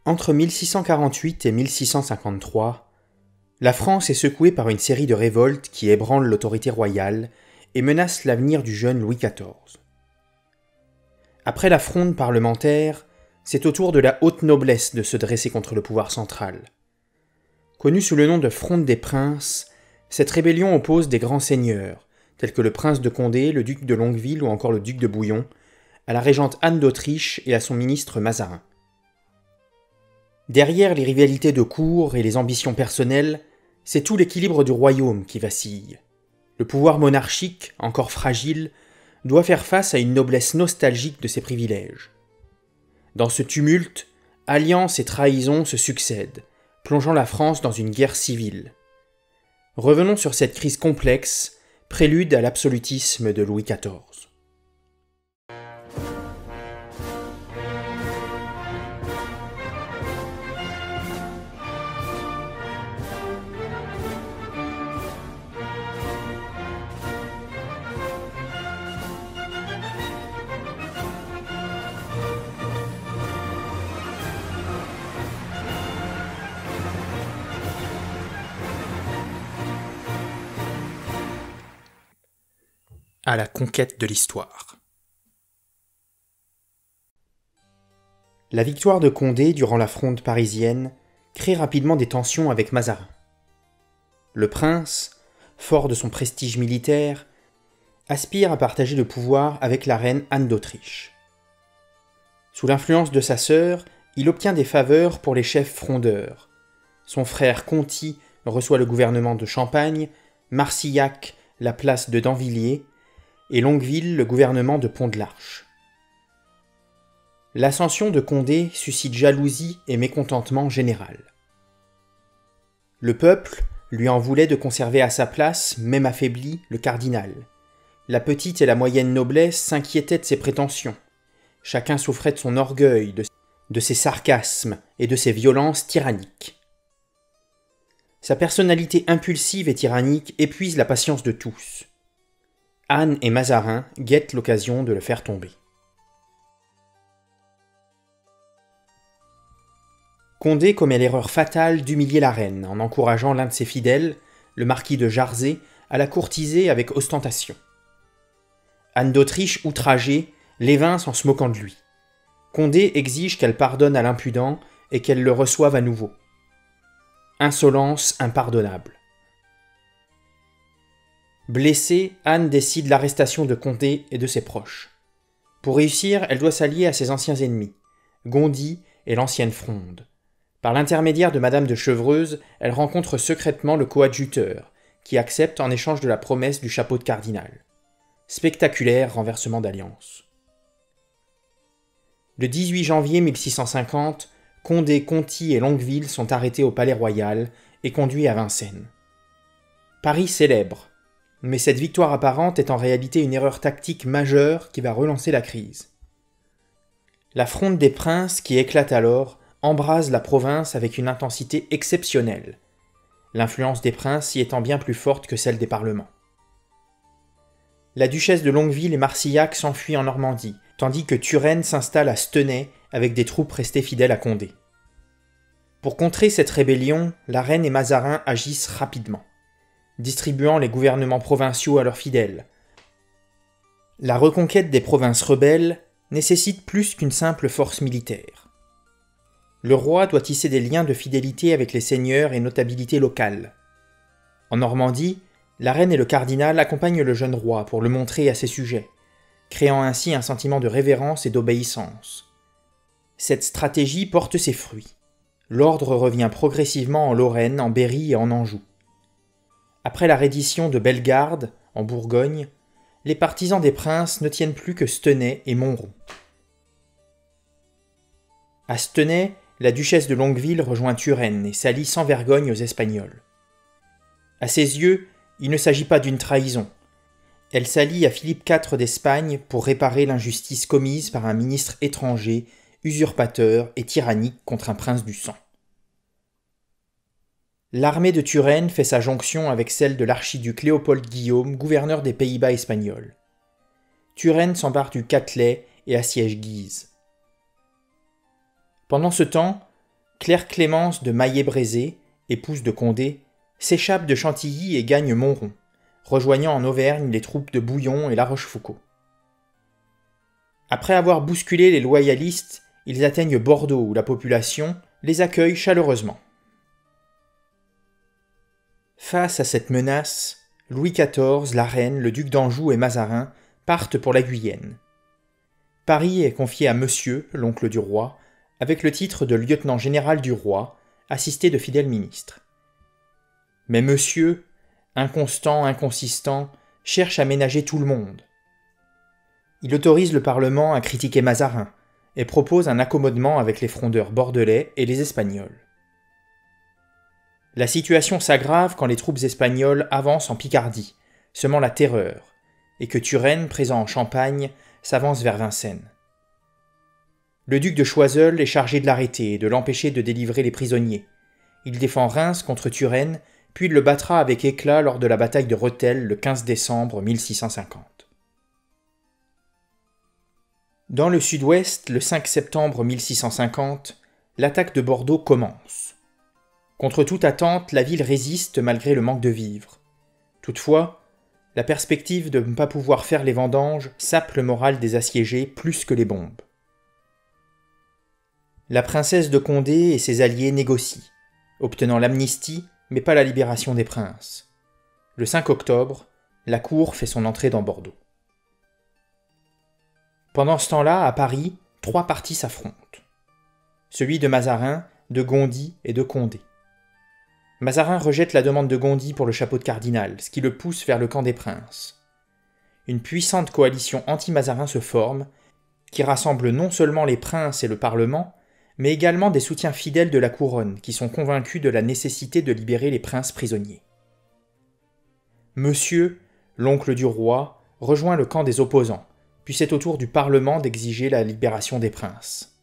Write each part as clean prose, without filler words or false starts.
Entre 1648 et 1653, la France est secouée par une série de révoltes qui ébranlent l'autorité royale et menacent l'avenir du jeune Louis XIV. Après la fronde parlementaire, c'est au tour de la haute noblesse de se dresser contre le pouvoir central. Connue sous le nom de Fronde des Princes, cette rébellion oppose des grands seigneurs, tels que le prince de Condé, le duc de Longueville ou encore le duc de Bouillon, à la régente Anne d'Autriche et à son ministre Mazarin. Derrière les rivalités de cour et les ambitions personnelles, c'est tout l'équilibre du royaume qui vacille. Le pouvoir monarchique, encore fragile, doit faire face à une noblesse nostalgique de ses privilèges. Dans ce tumulte, alliances et trahisons se succèdent, plongeant la France dans une guerre civile. Revenons sur cette crise complexe, prélude à l'absolutisme de Louis XIV. À la conquête de l'histoire. La victoire de Condé durant la fronde parisienne crée rapidement des tensions avec Mazarin. Le prince, fort de son prestige militaire, aspire à partager le pouvoir avec la reine Anne d'Autriche. Sous l'influence de sa sœur, il obtient des faveurs pour les chefs frondeurs. Son frère Conti reçoit le gouvernement de Champagne, Marsillac la place de Danvilliers, et Longueville le gouvernement de Pont-de-l'Arche. L'ascension de Condé suscite jalousie et mécontentement général. Le peuple lui en voulait de conserver à sa place, même affaibli, le cardinal. La petite et la moyenne noblesse s'inquiétaient de ses prétentions. Chacun souffrait de son orgueil, de ses sarcasmes et de ses violences tyranniques. Sa personnalité impulsive et tyrannique épuise la patience de tous. Anne et Mazarin guettent l'occasion de le faire tomber. Condé commet l'erreur fatale d'humilier la reine en encourageant l'un de ses fidèles, le marquis de Jarzé, à la courtiser avec ostentation. Anne d'Autriche, outragée, l'évince en se moquant de lui. Condé exige qu'elle pardonne à l'impudent et qu'elle le reçoive à nouveau. Insolence impardonnable. Blessée, Anne décide l'arrestation de Condé et de ses proches. Pour réussir, elle doit s'allier à ses anciens ennemis, Gondy et l'ancienne Fronde. Par l'intermédiaire de Madame de Chevreuse, elle rencontre secrètement le coadjuteur, qui accepte en échange de la promesse du chapeau de cardinal. Spectaculaire renversement d'alliance. Le 18 janvier 1650, Condé, Conti et Longueville sont arrêtés au Palais Royal et conduits à Vincennes. Paris célèbre, mais cette victoire apparente est en réalité une erreur tactique majeure qui va relancer la crise. La fronde des princes qui éclate alors embrase la province avec une intensité exceptionnelle, l'influence des princes y étant bien plus forte que celle des parlements. La duchesse de Longueville et Marsillac s'enfuient en Normandie, tandis que Turenne s'installe à Stenay avec des troupes restées fidèles à Condé. Pour contrer cette rébellion, la reine et Mazarin agissent rapidement, distribuant les gouvernements provinciaux à leurs fidèles. La reconquête des provinces rebelles nécessite plus qu'une simple force militaire. Le roi doit tisser des liens de fidélité avec les seigneurs et notabilités locales. En Normandie, la reine et le cardinal accompagnent le jeune roi pour le montrer à ses sujets, créant ainsi un sentiment de révérence et d'obéissance. Cette stratégie porte ses fruits. L'ordre revient progressivement en Lorraine, en Berry et en Anjou. Après la reddition de Bellegarde, en Bourgogne, les partisans des princes ne tiennent plus que Stenay et Montrond. À Stenay, la duchesse de Longueville rejoint Turenne et s'allie sans vergogne aux Espagnols. À ses yeux, il ne s'agit pas d'une trahison. Elle s'allie à Philippe IV d'Espagne pour réparer l'injustice commise par un ministre étranger, usurpateur et tyrannique contre un prince du sang. L'armée de Turenne fait sa jonction avec celle de l'archiduc Léopold Guillaume, gouverneur des Pays-Bas espagnols. Turenne s'empare du Catelet et assiège Guise. Pendant ce temps, Claire Clémence de Maillé-Brézé, épouse de Condé, s'échappe de Chantilly et gagne Montrond, rejoignant en Auvergne les troupes de Bouillon et La Rochefoucauld. Après avoir bousculé les loyalistes, ils atteignent Bordeaux où la population les accueille chaleureusement. Face à cette menace, Louis XIV, la reine, le duc d'Anjou et Mazarin partent pour la Guyenne. Paris est confié à Monsieur, l'oncle du roi, avec le titre de lieutenant général du roi, assisté de fidèles ministres. Mais Monsieur, inconstant, inconsistant, cherche à ménager tout le monde. Il autorise le Parlement à critiquer Mazarin et propose un accommodement avec les frondeurs bordelais et les Espagnols. La situation s'aggrave quand les troupes espagnoles avancent en Picardie, semant la terreur, et que Turenne, présent en Champagne, s'avance vers Vincennes. Le duc de Choiseul est chargé de l'arrêter et de l'empêcher de délivrer les prisonniers. Il défend Reims contre Turenne, puis il le battra avec éclat lors de la bataille de Rethel le 15 décembre 1650. Dans le sud-ouest, le 5 septembre 1650, l'attaque de Bordeaux commence. Contre toute attente, la ville résiste malgré le manque de vivres. Toutefois, la perspective de ne pas pouvoir faire les vendanges sape le moral des assiégés plus que les bombes. La princesse de Condé et ses alliés négocient, obtenant l'amnistie mais pas la libération des princes. Le 5 octobre, la cour fait son entrée dans Bordeaux. Pendant ce temps-là, à Paris, 3 partis s'affrontent. Celui de Mazarin, de Gondy et de Condé. Mazarin rejette la demande de Gondy pour le chapeau de cardinal, ce qui le pousse vers le camp des princes. Une puissante coalition anti-Mazarin se forme, qui rassemble non seulement les princes et le Parlement, mais également des soutiens fidèles de la couronne, qui sont convaincus de la nécessité de libérer les princes prisonniers. Monsieur, l'oncle du roi, rejoint le camp des opposants, puis c'est au tour du Parlement d'exiger la libération des princes.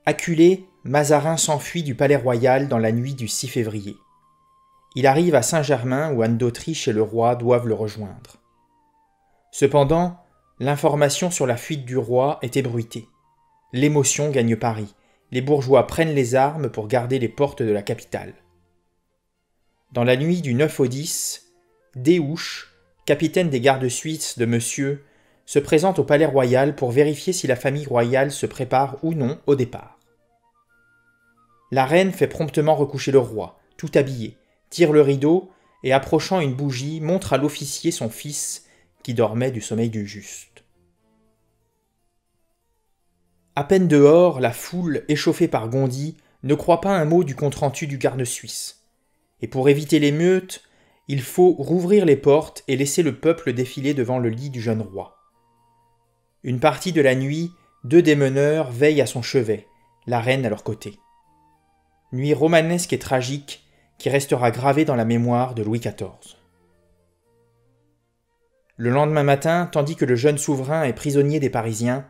Acculé, Mazarin s'enfuit du palais royal dans la nuit du 6 février. Il arrive à Saint-Germain où Anne d'Autriche et le roi doivent le rejoindre. Cependant, l'information sur la fuite du roi est ébruitée. L'émotion gagne Paris. Les bourgeois prennent les armes pour garder les portes de la capitale. Dans la nuit du 9 au 10, Déouche, capitaine des gardes suisses de Monsieur, se présente au palais royal pour vérifier si la famille royale se prépare ou non au départ. La reine fait promptement recoucher le roi, tout habillé, tire le rideau et, approchant une bougie, montre à l'officier son fils qui dormait du sommeil du juste. À peine dehors, la foule, échauffée par Gondy, ne croit pas un mot du compte-rendu du garde suisse. Et pour éviter l'émeute, il faut rouvrir les portes et laisser le peuple défiler devant le lit du jeune roi. Une partie de la nuit, 2 des meneurs veillent à son chevet, la reine à leur côté. Nuit romanesque et tragique qui restera gravée dans la mémoire de Louis XIV. Le lendemain matin, tandis que le jeune souverain est prisonnier des Parisiens,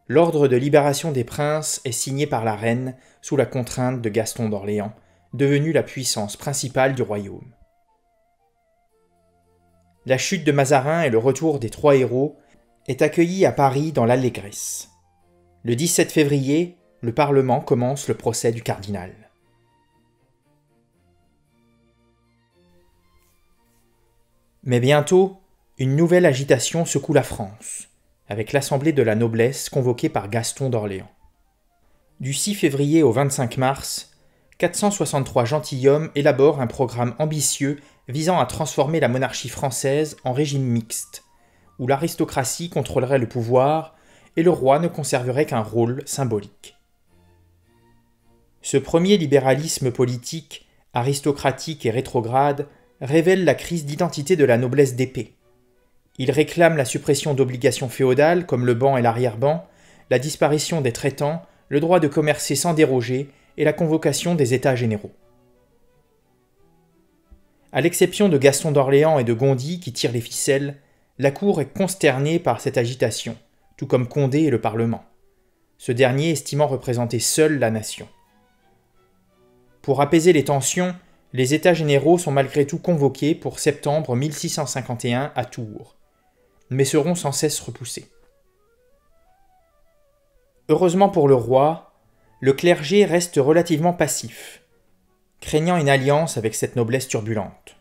l'ordre de libération des princes est signé par la reine sous la contrainte de Gaston d'Orléans, devenu la puissance principale du royaume. La chute de Mazarin et le retour des 3 héros est accueilli à Paris dans l'allégresse. Le 17 février, le Parlement commence le procès du cardinal. Mais bientôt, une nouvelle agitation secoue la France, avec l'Assemblée de la noblesse convoquée par Gaston d'Orléans. Du 6 février au 25 mars, 463 gentilshommes élaborent un programme ambitieux visant à transformer la monarchie française en régime mixte, où l'aristocratie contrôlerait le pouvoir et le roi ne conserverait qu'un rôle symbolique. Ce premier libéralisme politique, aristocratique et rétrograde, révèle la crise d'identité de la noblesse d'épée. Il réclame la suppression d'obligations féodales comme le ban et l'arrière-ban, la disparition des traitants, le droit de commercer sans déroger et la convocation des États généraux. À l'exception de Gaston d'Orléans et de Gondy qui tirent les ficelles, la cour est consternée par cette agitation, tout comme Condé et le Parlement, ce dernier estimant représenter seul la nation. Pour apaiser les tensions, les États généraux sont malgré tout convoqués pour septembre 1651 à Tours, mais seront sans cesse repoussés. Heureusement pour le roi, le clergé reste relativement passif, craignant une alliance avec cette noblesse turbulente.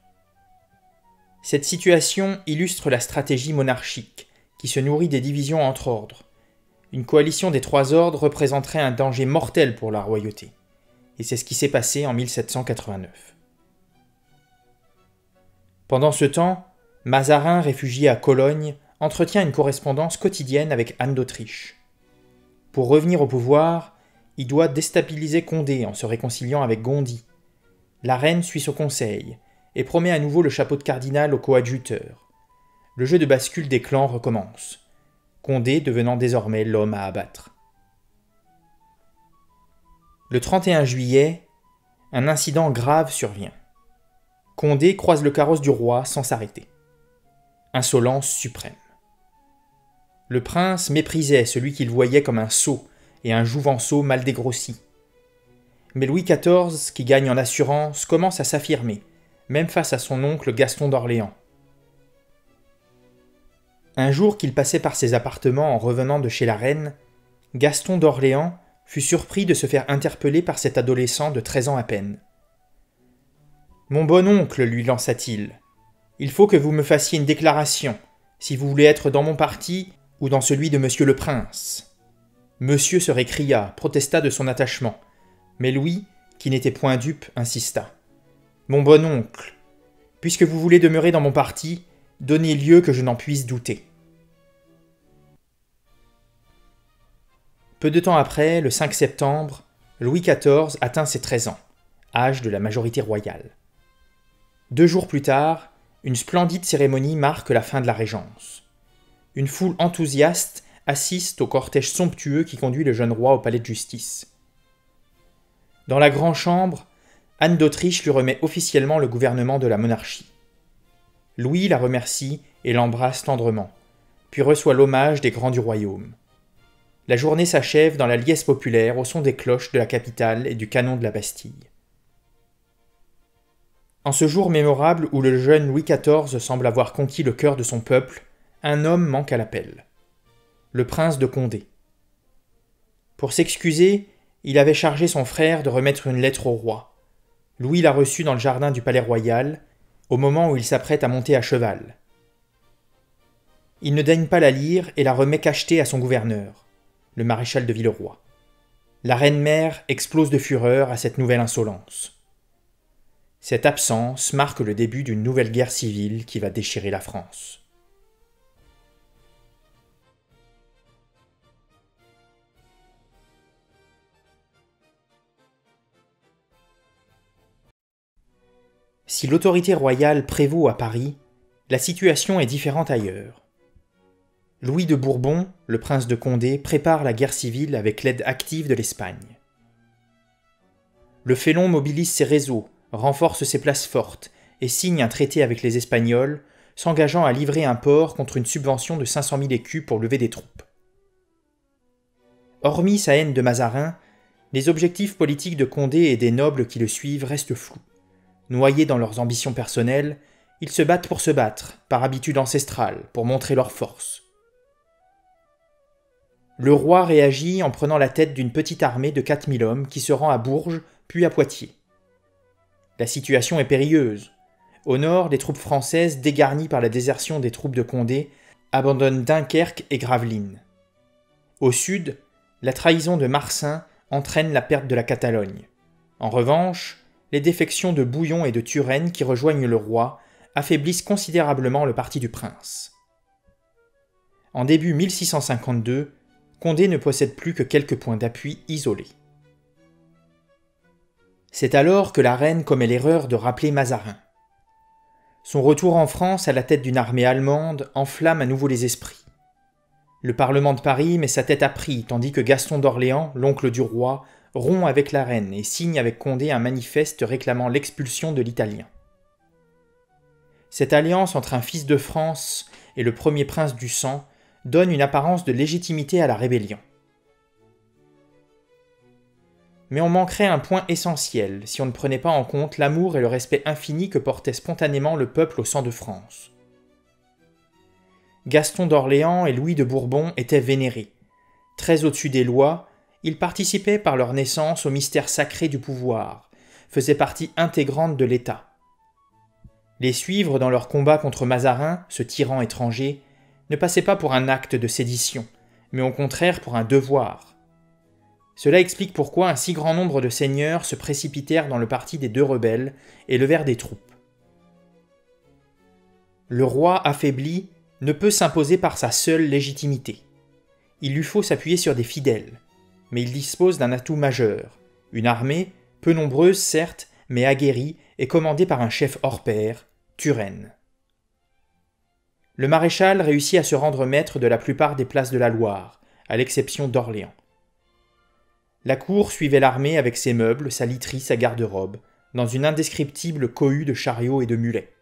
Cette situation illustre la stratégie monarchique, qui se nourrit des divisions entre ordres. Une coalition des trois ordres représenterait un danger mortel pour la royauté, et c'est ce qui s'est passé en 1789. Pendant ce temps, Mazarin, réfugié à Cologne, entretient une correspondance quotidienne avec Anne d'Autriche. Pour revenir au pouvoir, il doit déstabiliser Condé en se réconciliant avec Gondi. La reine suit son conseil et promet à nouveau le chapeau de cardinal au coadjuteur. Le jeu de bascule des clans recommence, Condé devenant désormais l'homme à abattre. Le 31 juillet, un incident grave survient. Condé croise le carrosse du roi sans s'arrêter. Insolence suprême. Le prince méprisait celui qu'il voyait comme un sot et un jouvenceau mal dégrossi. Mais Louis XIV, qui gagne en assurance, commence à s'affirmer, même face à son oncle Gaston d'Orléans. Un jour qu'il passait par ses appartements en revenant de chez la reine, Gaston d'Orléans fut surpris de se faire interpeller par cet adolescent de 13 ans à peine. « Mon bon oncle, lui lança-t-il, il faut que vous me fassiez une déclaration, si vous voulez être dans mon parti ou dans celui de monsieur le prince. » Monsieur se récria, protesta de son attachement, mais Louis, qui n'était point dupe, insista. « Mon bon oncle, puisque vous voulez demeurer dans mon parti, donnez lieu que je n'en puisse douter. » Peu de temps après, le 5 septembre, Louis XIV atteint ses 13 ans, âge de la majorité royale. 2 jours plus tard, une splendide cérémonie marque la fin de la régence. Une foule enthousiaste assiste au cortège somptueux qui conduit le jeune roi au palais de justice. Dans la grande chambre, Anne d'Autriche lui remet officiellement le gouvernement de la monarchie. Louis la remercie et l'embrasse tendrement, puis reçoit l'hommage des grands du royaume. La journée s'achève dans la liesse populaire au son des cloches de la capitale et du canon de la Bastille. En ce jour mémorable où le jeune Louis XIV semble avoir conquis le cœur de son peuple, un homme manque à l'appel. Le prince de Condé. Pour s'excuser, il avait chargé son frère de remettre une lettre au roi. Louis l'a reçue dans le jardin du palais royal, au moment où il s'apprête à monter à cheval. Il ne daigne pas la lire et la remet cachetée à son gouverneur, le maréchal de Villeroy. La reine-mère explose de fureur à cette nouvelle insolence. Cette absence marque le début d'une nouvelle guerre civile qui va déchirer la France. Si l'autorité royale prévaut à Paris, la situation est différente ailleurs. Louis de Bourbon, le prince de Condé, prépare la guerre civile avec l'aide active de l'Espagne. Le Félon mobilise ses réseaux, renforce ses places fortes et signe un traité avec les Espagnols, s'engageant à livrer un port contre une subvention de 500 000 écus pour lever des troupes. Hormis sa haine de Mazarin, les objectifs politiques de Condé et des nobles qui le suivent restent flous. Noyés dans leurs ambitions personnelles, ils se battent pour se battre, par habitude ancestrale, pour montrer leur force. Le roi réagit en prenant la tête d'une petite armée de 4000 hommes qui se rend à Bourges, puis à Poitiers. La situation est périlleuse. Au nord, les troupes françaises, dégarnies par la désertion des troupes de Condé, abandonnent Dunkerque et Gravelines. Au sud, la trahison de Marsin entraîne la perte de la Catalogne. En revanche, les défections de Bouillon et de Turenne qui rejoignent le roi affaiblissent considérablement le parti du prince. En début 1652, Condé ne possède plus que quelques points d'appui isolés. C'est alors que la reine commet l'erreur de rappeler Mazarin. Son retour en France à la tête d'une armée allemande enflamme à nouveau les esprits. Le Parlement de Paris met sa tête à prix, tandis que Gaston d'Orléans, l'oncle du roi, rompt avec la reine et signe avec Condé un manifeste réclamant l'expulsion de l'Italien. Cette alliance entre un fils de France et le premier prince du sang donne une apparence de légitimité à la rébellion. Mais on manquerait un point essentiel si on ne prenait pas en compte l'amour et le respect infini que portait spontanément le peuple au sang de France. Gaston d'Orléans et Louis de Bourbon étaient vénérés, très au-dessus des lois, Ils participaient par leur naissance au mystère sacré du pouvoir, faisaient partie intégrante de l'État. Les suivre dans leur combat contre Mazarin, ce tyran étranger, ne passait pas pour un acte de sédition, mais au contraire pour un devoir. Cela explique pourquoi un si grand nombre de seigneurs se précipitèrent dans le parti des deux rebelles et levèrent des troupes. Le roi affaibli ne peut s'imposer par sa seule légitimité. Il lui faut s'appuyer sur des fidèles, mais il dispose d'un atout majeur, une armée, peu nombreuse certes, mais aguerrie et commandée par un chef hors pair, Turenne. Le maréchal réussit à se rendre maître de la plupart des places de la Loire, à l'exception d'Orléans. La cour suivait l'armée avec ses meubles, sa literie, sa garde-robe, dans une indescriptible cohue de chariots et de mulets.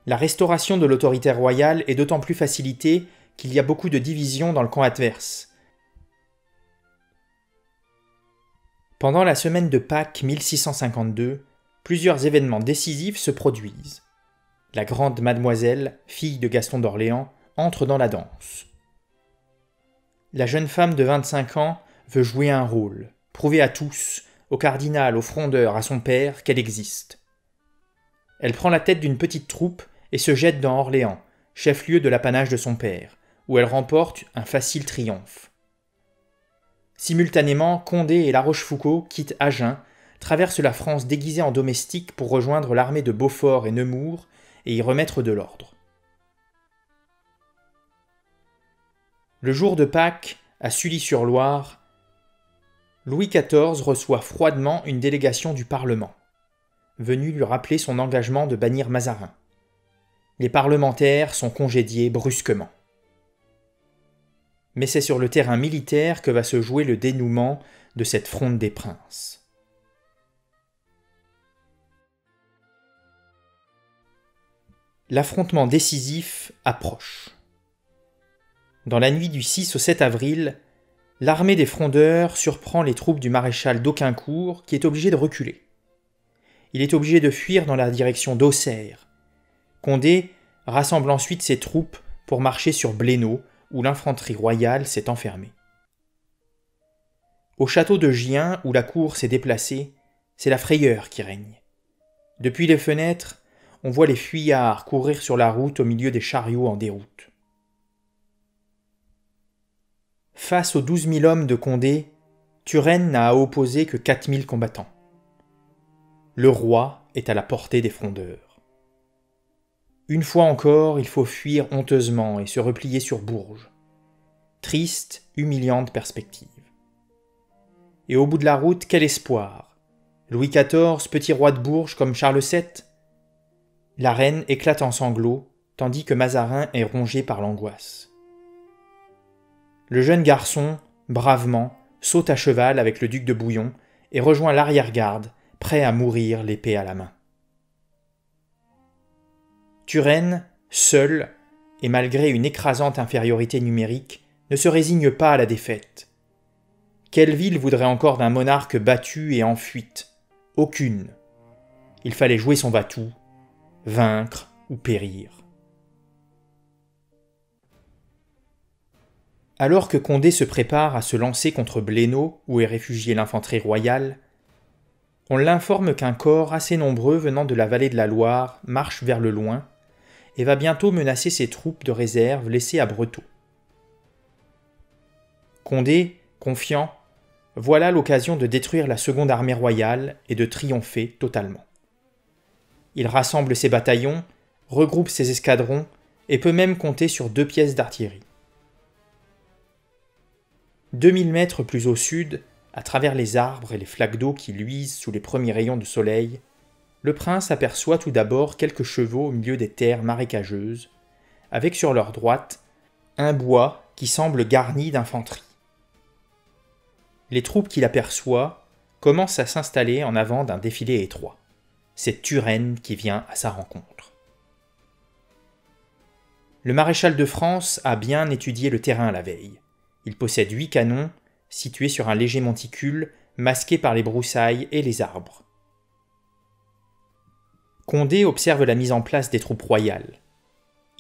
La restauration de l'autorité royale est d'autant plus facilitée qu'il y a beaucoup de divisions dans le camp adverse. Pendant la semaine de Pâques 1652, plusieurs événements décisifs se produisent. La grande mademoiselle, fille de Gaston d'Orléans, entre dans la danse. La jeune femme de 25 ans veut jouer un rôle, prouver à tous, au cardinal, au frondeur, à son père, qu'elle existe. Elle prend la tête d'une petite troupe et se jette dans Orléans, chef-lieu de l'apanage de son père, où elle remporte un facile triomphe. Simultanément, Condé et La Rochefoucauld quittent Agen, traversent la France déguisés en domestiques pour rejoindre l'armée de Beaufort et Nemours et y remettre de l'ordre. Le jour de Pâques, à Sully-sur-Loire, Louis XIV reçoit froidement une délégation du Parlement, venue lui rappeler son engagement de bannir Mazarin. Les parlementaires sont congédiés brusquement. Mais c'est sur le terrain militaire que va se jouer le dénouement de cette fronde des princes. L'affrontement décisif approche. Dans la nuit du 6 au 7 avril, l'armée des frondeurs surprend les troupes du maréchal d'Auquincourt qui est obligé de reculer. Il est obligé de fuir dans la direction d'Auxerre. Condé rassemble ensuite ses troupes pour marcher sur Blénaud, où l'infanterie royale s'est enfermée. Au château de Gien, où la cour s'est déplacée, c'est la frayeur qui règne. Depuis les fenêtres, on voit les fuyards courir sur la route au milieu des chariots en déroute. Face aux 12 000 hommes de Condé, Turenne n'a à opposer que 4 000 combattants. Le roi est à la portée des frondeurs. Une fois encore, il faut fuir honteusement et se replier sur Bourges. Triste, humiliante perspective. Et au bout de la route, quel espoir! Louis XIV, petit roi de Bourges comme Charles VII? La reine éclate en sanglots, tandis que Mazarin est rongé par l'angoisse. Le jeune garçon, bravement, saute à cheval avec le duc de Bouillon et rejoint l'arrière-garde, prêt à mourir l'épée à la main. Turenne, seul, et malgré une écrasante infériorité numérique, ne se résigne pas à la défaite. Quelle ville voudrait encore d'un monarque battu et en fuite? Aucune. Il fallait jouer son va-tout, vaincre ou périr. Alors que Condé se prépare à se lancer contre Blénaud, où est réfugiée l'infanterie royale, on l'informe qu'un corps assez nombreux venant de la vallée de la Loire marche vers le loin et va bientôt menacer ses troupes de réserve laissées à Breteau. Condé, confiant, voit là l'occasion de détruire la seconde armée royale et de triompher totalement. Il rassemble ses bataillons, regroupe ses escadrons et peut même compter sur 2 pièces d'artillerie. 2000 mètres plus au sud, à travers les arbres et les flaques d'eau qui luisent sous les premiers rayons de soleil, le prince aperçoit tout d'abord quelques chevaux au milieu des terres marécageuses, avec sur leur droite un bois qui semble garni d'infanterie. Les troupes qu'il aperçoit commencent à s'installer en avant d'un défilé étroit. C'est Turenne qui vient à sa rencontre. Le maréchal de France a bien étudié le terrain la veille. Il possède 8 canons, situés sur un léger monticule, masqué par les broussailles et les arbres. Condé observe la mise en place des troupes royales.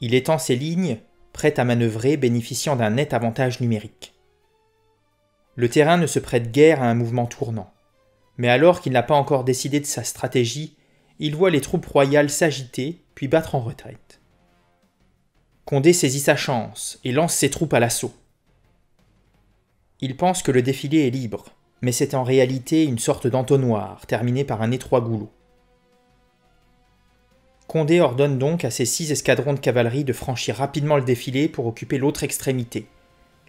Il étend ses lignes, prêt à manœuvrer, bénéficiant d'un net avantage numérique. Le terrain ne se prête guère à un mouvement tournant. Mais alors qu'il n'a pas encore décidé de sa stratégie, il voit les troupes royales s'agiter puis battre en retraite. Condé saisit sa chance et lance ses troupes à l'assaut. Il pense que le défilé est libre, mais c'est en réalité une sorte d'entonnoir terminé par un étroit goulot. Condé ordonne donc à ses 6 escadrons de cavalerie de franchir rapidement le défilé pour occuper l'autre extrémité,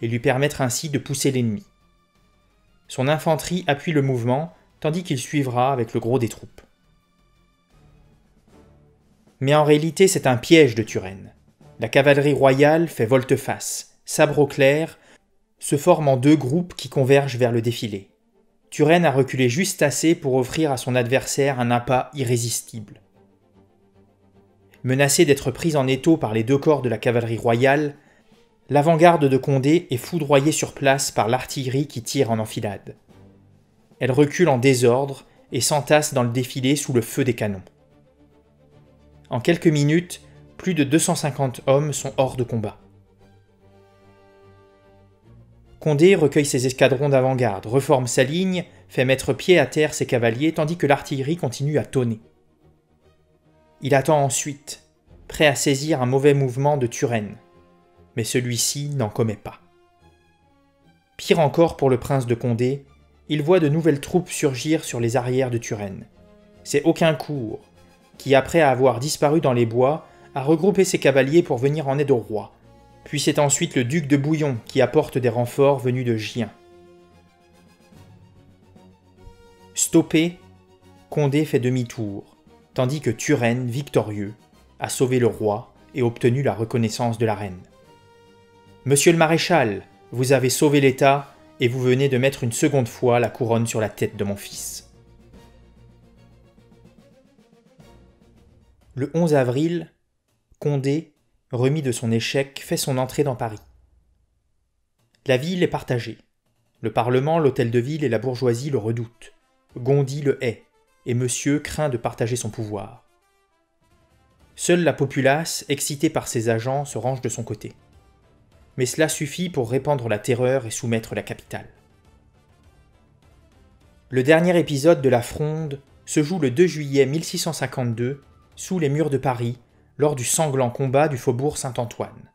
et lui permettre ainsi de pousser l'ennemi. Son infanterie appuie le mouvement, tandis qu'il suivra avec le gros des troupes. Mais en réalité, c'est un piège de Turenne. La cavalerie royale fait volte-face, sabre au clair, se forme en 2 groupes qui convergent vers le défilé. Turenne a reculé juste assez pour offrir à son adversaire un appât irrésistible. Menacée d'être prise en étau par les 2 corps de la cavalerie royale, l'avant-garde de Condé est foudroyée sur place par l'artillerie qui tire en enfilade. Elle recule en désordre et s'entasse dans le défilé sous le feu des canons. En quelques minutes, plus de 250 hommes sont hors de combat. Condé recueille ses escadrons d'avant-garde, reforme sa ligne, fait mettre pied à terre ses cavaliers tandis que l'artillerie continue à tonner. Il attend ensuite, prêt à saisir un mauvais mouvement de Turenne, mais celui-ci n'en commet pas. Pire encore pour le prince de Condé, il voit de nouvelles troupes surgir sur les arrières de Turenne. C'est Auquincourt, qui après avoir disparu dans les bois, a regroupé ses cavaliers pour venir en aide au roi. Puis c'est ensuite le duc de Bouillon qui apporte des renforts venus de Gien. Stoppé, Condé fait demi-tour, tandis que Turenne, victorieux, a sauvé le roi et obtenu la reconnaissance de la reine. « Monsieur le maréchal, vous avez sauvé l'État et vous venez de mettre une seconde fois la couronne sur la tête de mon fils. » Le 11 avril, Condé, remis de son échec, fait son entrée dans Paris. La ville est partagée. Le Parlement, l'hôtel de ville et la bourgeoisie le redoutent. Gondy le hait, et Monsieur craint de partager son pouvoir. Seule la populace, excitée par ses agents, se range de son côté. Mais cela suffit pour répandre la terreur et soumettre la capitale. Le dernier épisode de la Fronde se joue le 2 juillet 1652, sous les murs de Paris, lors du sanglant combat du faubourg Saint-Antoine.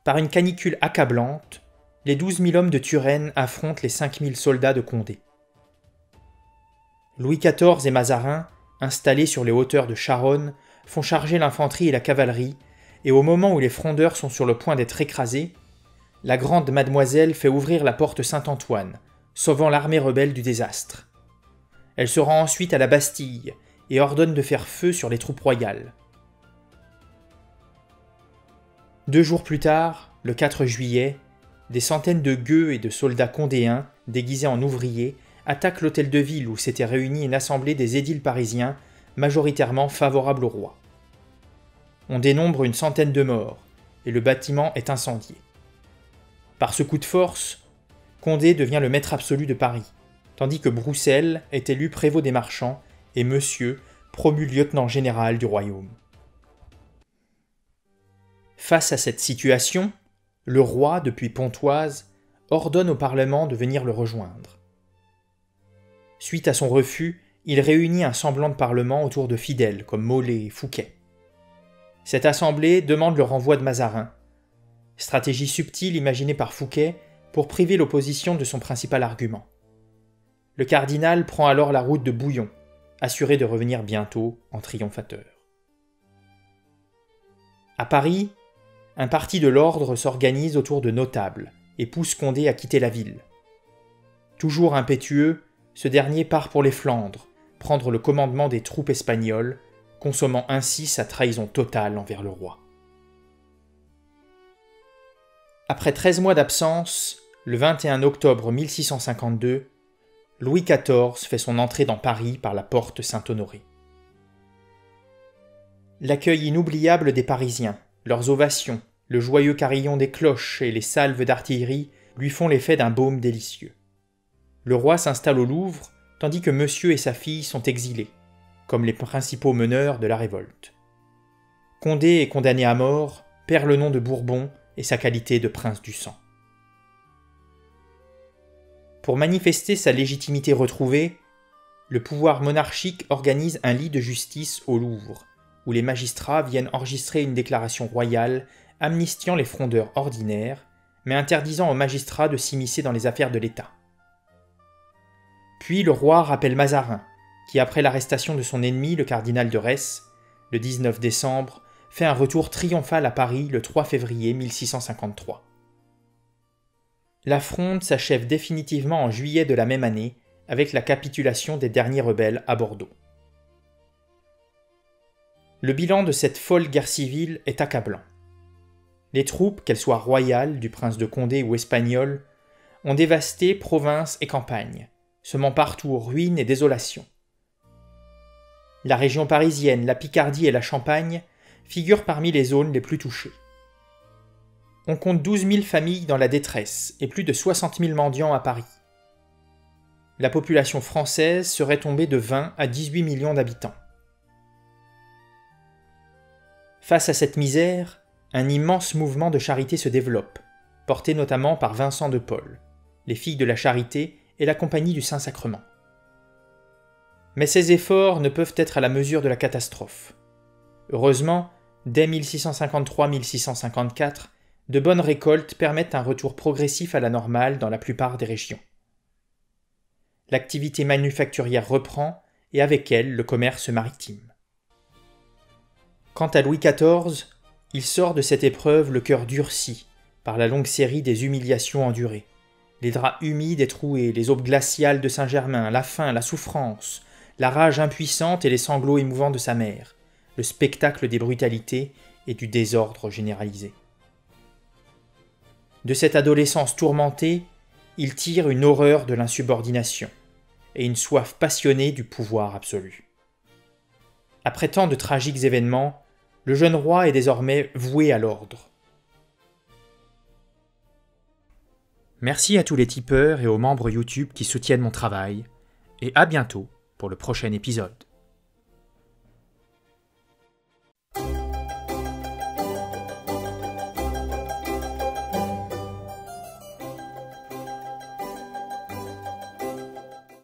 Par une canicule accablante, les 12 000 hommes de Turenne affrontent les 5 000 soldats de Condé. Louis XIV et Mazarin, installés sur les hauteurs de Charonne, font charger l'infanterie et la cavalerie, et au moment où les frondeurs sont sur le point d'être écrasés, la grande mademoiselle fait ouvrir la porte Saint-Antoine, sauvant l'armée rebelle du désastre. Elle se rend ensuite à la Bastille et ordonne de faire feu sur les troupes royales. 2 jours plus tard, le 4 juillet, des centaines de gueux et de soldats condéens, déguisés en ouvriers, attaquent l'hôtel de ville où s'était réunie une assemblée des édiles parisiens, majoritairement favorables au roi. On dénombre une centaine de morts, et le bâtiment est incendié. Par ce coup de force, Condé devient le maître absolu de Paris, tandis que Broussel est élu prévôt des marchands et Monsieur promu lieutenant général du royaume. Face à cette situation, le roi, depuis Pontoise, ordonne au Parlement de venir le rejoindre. Suite à son refus, il réunit un semblant de Parlement autour de fidèles comme Molé et Fouquet. Cette assemblée demande le renvoi de Mazarin, stratégie subtile imaginée par Fouquet pour priver l'opposition de son principal argument. Le cardinal prend alors la route de Bouillon, assuré de revenir bientôt en triomphateur. À Paris, un parti de l'ordre s'organise autour de notables et pousse Condé à quitter la ville. Toujours impétueux, ce dernier part pour les Flandres, prendre le commandement des troupes espagnoles, consommant ainsi sa trahison totale envers le roi. Après 13 mois d'absence, le 21 octobre 1652, Louis XIV fait son entrée dans Paris par la porte Saint-Honoré. L'accueil inoubliable des Parisiens, leurs ovations, le joyeux carillon des cloches et les salves d'artillerie lui font l'effet d'un baume délicieux. Le roi s'installe au Louvre, tandis que Monsieur et sa fille sont exilés, comme les principaux meneurs de la révolte. Condé est condamné à mort, perd le nom de Bourbon et sa qualité de prince du sang. Pour manifester sa légitimité retrouvée, le pouvoir monarchique organise un lit de justice au Louvre, où les magistrats viennent enregistrer une déclaration royale amnistiant les frondeurs ordinaires, mais interdisant aux magistrats de s'immiscer dans les affaires de l'État. Puis le roi rappelle Mazarin, qui après l'arrestation de son ennemi, le cardinal de Retz, le 19 décembre, fait un retour triomphal à Paris le 3 février 1653. La Fronde s'achève définitivement en juillet de la même année, avec la capitulation des derniers rebelles à Bordeaux. Le bilan de cette folle guerre civile est accablant. Les troupes, qu'elles soient royales, du prince de Condé ou espagnoles, ont dévasté provinces et campagnes, semant partout ruines et désolation. La région parisienne, la Picardie et la Champagne figurent parmi les zones les plus touchées. On compte 12 000 familles dans la détresse et plus de 60 000 mendiants à Paris. La population française serait tombée de 20 à 18 millions d'habitants. Face à cette misère, un immense mouvement de charité se développe, porté notamment par Vincent de Paul, les Filles de la Charité et la Compagnie du Saint-Sacrement. Mais ces efforts ne peuvent être à la mesure de la catastrophe. Heureusement, dès 1653-1654, de bonnes récoltes permettent un retour progressif à la normale dans la plupart des régions. L'activité manufacturière reprend et avec elle le commerce maritime. Quant à Louis XIV, il sort de cette épreuve le cœur durci par la longue série des humiliations endurées. Les draps humides et troués, les aubes glaciales de Saint-Germain, la faim, la souffrance, la rage impuissante et les sanglots émouvants de sa mère, le spectacle des brutalités et du désordre généralisé. De cette adolescence tourmentée, il tire une horreur de l'insubordination et une soif passionnée du pouvoir absolu. Après tant de tragiques événements, le jeune roi est désormais voué à l'ordre. Merci à tous les tipeurs et aux membres YouTube qui soutiennent mon travail, et à bientôt pour le prochain épisode.